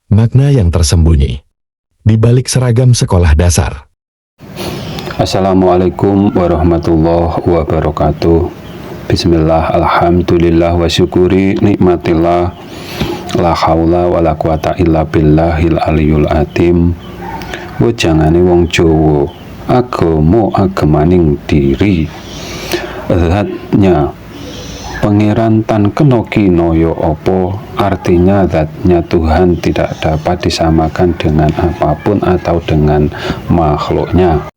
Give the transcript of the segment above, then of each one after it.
Makna yang tersembunyi di balik seragam sekolah dasar. Assalamualaikum warahmatullahi wabarakatuh. Bismillah, alhamdulillah, wa syukuri nikmatillah, la haula wa la quwata illa billahil aliyul atim. Wejangane wong Jawa, agamaning diri, zatnya Pangeran tan kena kinaya apa, artinya zatnya Tuhan tidak dapat disamakan dengan apapun atau dengan makhluknya.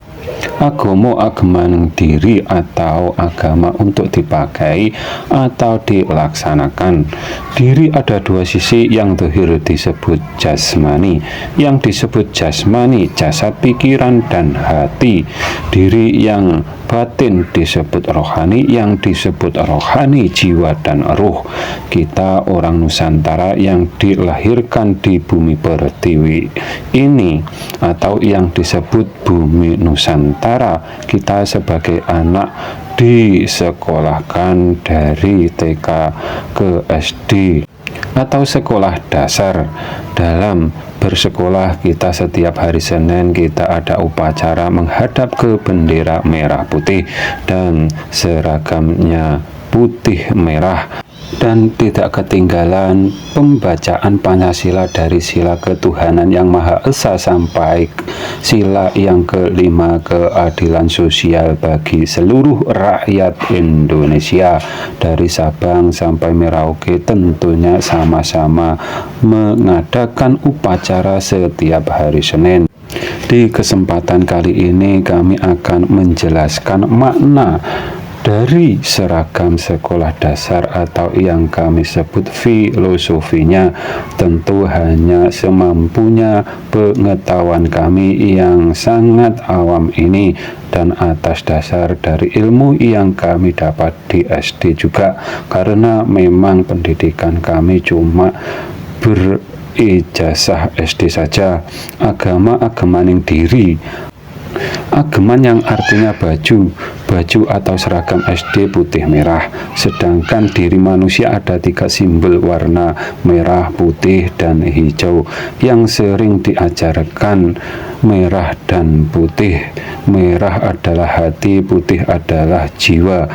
Agamaning diri atau agama untuk dipakai atau dilaksanakan. Diri ada dua sisi, yang zahir disebut jasmani, yang disebut jasmani jasad, pikiran, dan hati. Diri yang batin disebut rohani, yang disebut rohani jiwa dan ruh. Kita orang Nusantara yang dilahirkan di bumi pertiwi ini atau yang disebut bumi Nusantara, kita sebagai anak disekolahkan dari TK ke SD atau sekolah dasar. Dalam bersekolah kita setiap hari Senin kita ada upacara menghadap ke bendera merah putih dan seragamnya putih merah, dan tidak ketinggalan pembacaan Pancasila dari sila ketuhanan yang Maha Esa sampai sila yang kelima, keadilan sosial bagi seluruh rakyat Indonesia dari Sabang sampai Merauke. Tentunya sama-sama mengadakan upacara setiap hari Senin. Di kesempatan kali ini kami akan menjelaskan makna dari seragam sekolah dasar atau yang kami sebut filosofinya. Tentu hanya semampunya pengetahuan kami yang sangat awam ini dan atas dasar dari ilmu yang kami dapat di SD juga, karena memang pendidikan kami cuma berijazah SD saja. Agamaning diri, ageman yang artinya baju atau seragam SD putih merah. Sedangkan diri manusia ada 3 simbol warna merah, putih, dan hijau yang sering diajarkan merah dan putih. Merah adalah hati, putih adalah jiwa,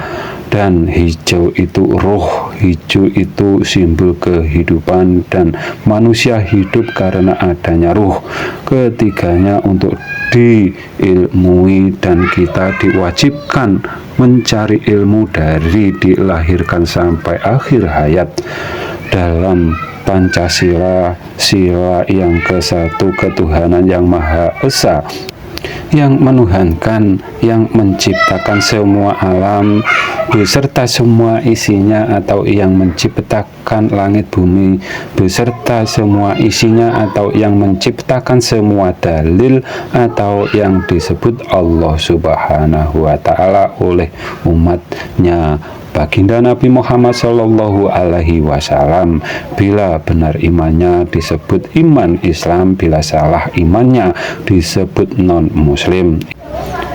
dan hijau itu roh. Hijau itu simbol kehidupan dan manusia hidup karena adanya roh. Ketiganya untuk diilmui dan kita diwajibkan mencari ilmu dari dilahirkan sampai akhir hayat. Dalam Pancasila, sila yang ke-1, ketuhanan yang Maha Esa, yang menuhankan, yang menciptakan semua alam beserta semua isinya, atau yang menciptakan langit bumi beserta semua isinya, atau yang menciptakan semua dalil, atau yang disebut Allah Subhanahu wa Ta'ala oleh umatnya Baginda Nabi Muhammad Shallallahu Alaihi Wasallam. Bila benar imannya disebut iman Islam, bila salah imannya disebut non-muslim.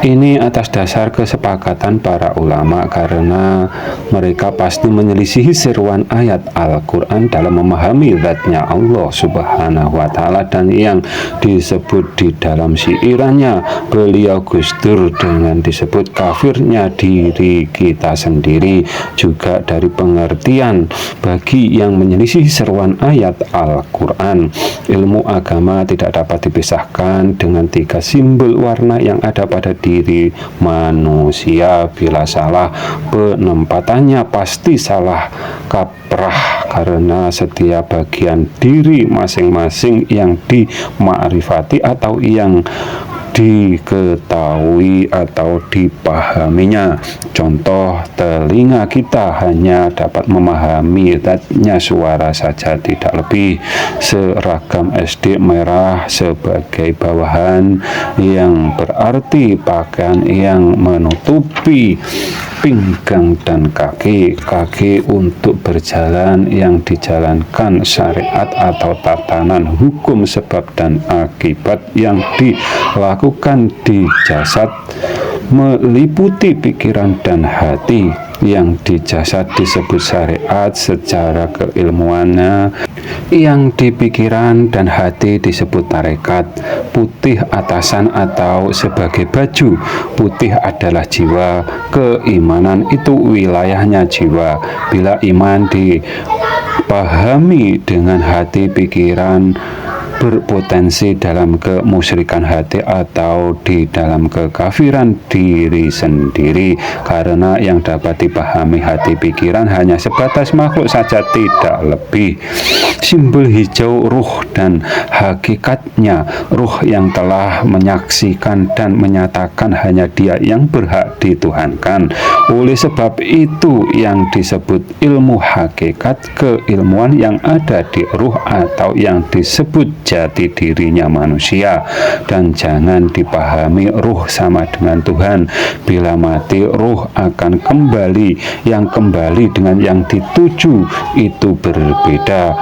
Ini atas dasar kesepakatan para ulama, karena mereka pasti menyelisihi seruan ayat Al-Quran dalam memahami zatnya Allah Subhanahu wa Ta'ala dan yang disebut di dalam syiirannya beliau Gus Dur dengan disebut kafirnya diri kita sendiri. Juga dari pengertian bagi yang menyelisihi seruan ayat Al-Quran, ilmu agama tidak dapat dipisahkan dengan 3 simbol warna yang ada pada diri manusia. Bila salah penempatannya pasti salah kaprah, karena setiap bagian diri masing-masing yang dimakrifati atau yang diketahui atau dipahaminya. Contoh, telinga kita hanya dapat memahami zatnya suara saja, tidak lebih. Seragam SD merah sebagai bawahan, yang berarti pakaian yang menutupi pinggang dan kaki untuk berjalan, yang dijalankan syariat atau tatanan hukum sebab dan akibat yang dilakukan di jasad, meliputi pikiran dan hati. yang di jasad disebut syariat secara keilmuannya, yang di pikiran dan hati disebut tarekat. Putih atasan atau sebagai baju, putih adalah jiwa, keimanan itu wilayahnya jiwa. Bila iman dipahami dengan hati pikiran, berpotensi dalam kemusyrikan hati atau di dalam kekafiran diri sendiri, karena yang dapat dipahami hati pikiran hanya sebatas makhluk saja, tidak lebih. Simbol hijau ruh dan hakikatnya, ruh yang telah menyaksikan dan menyatakan hanya dia yang berhak dituhankan. Oleh sebab itu yang disebut ilmu hakikat, keilmuan yang ada di ruh atau yang disebut jati dirinya manusia. Dan jangan dipahami ruh sama dengan Tuhan. Bila mati ruh akan kembali, yang kembali dengan yang dituju itu berbeda.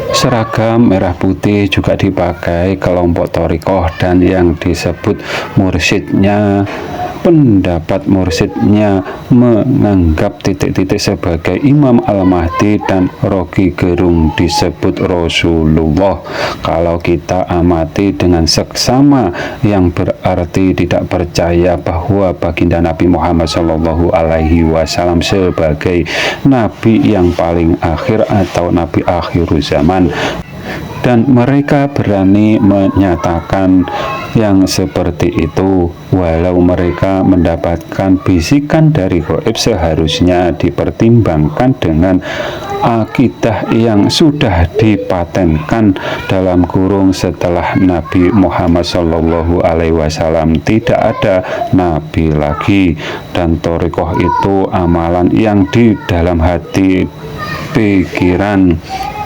Seragam merah putih juga dipakai kelompok thorikoh dan yang disebut mursyidnya. Pendapat mursyidnya menganggap titik-titik sebagai Imam Al-Mahdi dan Rocky Gerung disebut Rasulullah. Kalau kita amati dengan seksama, yang berarti tidak percaya bahwa baginda Nabi Muhammad SAW sebagai Nabi yang paling akhir atau Nabi akhir zaman. Dan mereka berani menyatakan yang seperti itu, walau mereka mendapatkan bisikan dari gaib. Seharusnya dipertimbangkan dengan akidah yang sudah dipatenkan dalam kurung setelah Nabi Muhammad SAW tidak ada nabi lagi. Dan thorikoh itu amalan yang di dalam hati pikiran,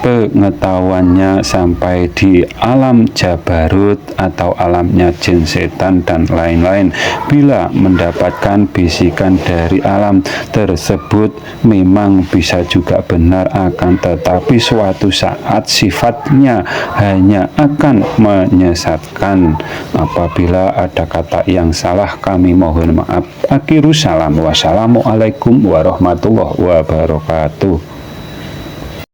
pengetahuannya sampai di alam jabarut atau alamnya jin, setan, dan lain-lain. Bila mendapatkan bisikan dari alam tersebut memang bisa juga benar, akan tetapi suatu saat sifatnya hanya akan menyesatkan. Apabila ada kata yang salah, kami mohon maaf. Akhirus salam. Wassalamualaikum warahmatullahi wabarakatuh.